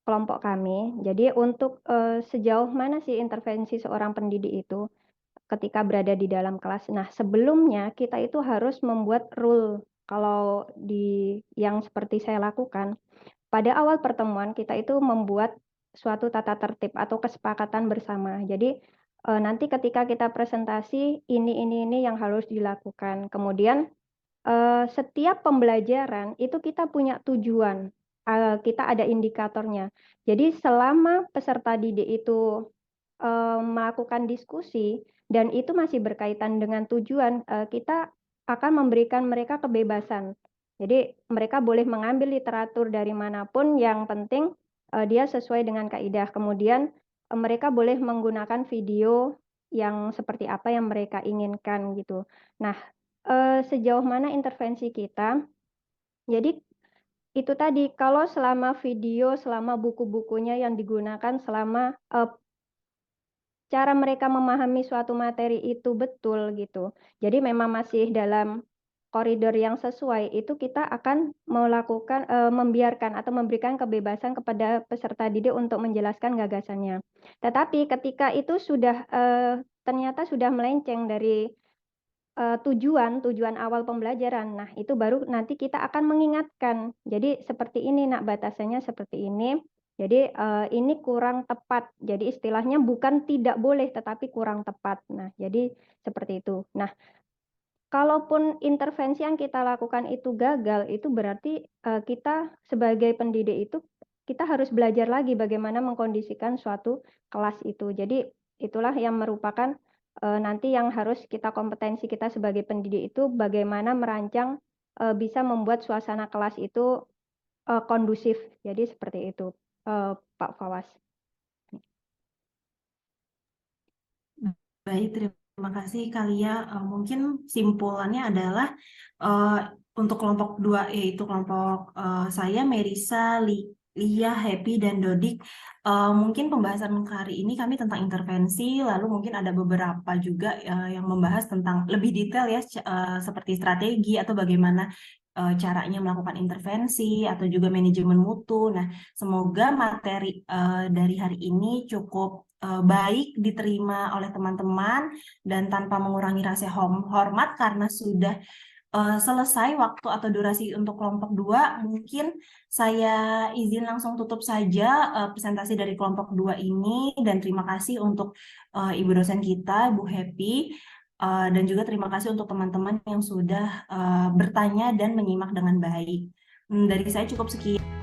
kelompok kami, jadi untuk sejauh mana sih intervensi seorang pendidik itu ketika berada di dalam kelas. Nah, sebelumnya kita itu harus membuat rule. Kalau yang seperti saya lakukan, pada awal pertemuan kita itu membuat suatu tata tertib atau kesepakatan bersama. Jadi nanti ketika kita presentasi ini yang harus dilakukan. Kemudian setiap pembelajaran itu kita punya tujuan. Kita ada indikatornya. Jadi selama peserta didik itu melakukan diskusi dan itu masih berkaitan dengan tujuan, kita akan memberikan mereka kebebasan. Jadi mereka boleh mengambil literatur dari manapun, yang penting dia sesuai dengan kaidah. Kemudian mereka boleh menggunakan video yang seperti apa yang mereka inginkan gitu. Nah, sejauh mana intervensi kita? Jadi itu tadi, kalau selama video, selama buku-bukunya yang digunakan, selama cara mereka memahami suatu materi itu betul gitu. Jadi memang masih dalam koridor yang sesuai, itu kita akan melakukan membiarkan atau memberikan kebebasan kepada peserta didik untuk menjelaskan gagasannya. Tetapi ketika itu sudah ternyata sudah melenceng dari tujuan awal pembelajaran, nah itu baru nanti kita akan mengingatkan. Jadi seperti ini nak, batasannya seperti ini. Jadi ini kurang tepat. Jadi istilahnya bukan tidak boleh, tetapi kurang tepat. Nah, jadi seperti itu. Nah, kalaupun intervensi yang kita lakukan itu gagal, itu berarti kita sebagai pendidik itu kita harus belajar lagi bagaimana mengkondisikan suatu kelas itu. Jadi itulah yang merupakan nanti yang harus kompetensi kita sebagai pendidik itu bagaimana merancang bisa membuat suasana kelas itu kondusif. Jadi seperti itu, Pak Fawaz. Baik, terima kasih Kalia. Mungkin simpulannya adalah untuk kelompok 2, yaitu kelompok saya, Merisa, Lia, Happy, dan Dodik. Mungkin pembahasan hari ini kami tentang intervensi, lalu mungkin ada beberapa juga yang membahas tentang lebih detail ya, seperti strategi atau bagaimana caranya melakukan intervensi atau juga manajemen mutu. Nah, semoga materi dari hari ini cukup baik diterima oleh teman-teman dan tanpa mengurangi rasa hormat karena sudah selesai waktu atau durasi untuk kelompok 2. Mungkin saya izin langsung tutup saja presentasi dari kelompok 2 ini, dan terima kasih untuk Ibu dosen kita, Bu Happy, dan juga terima kasih untuk teman-teman yang sudah bertanya dan menyimak dengan baik. Dari saya cukup sekian.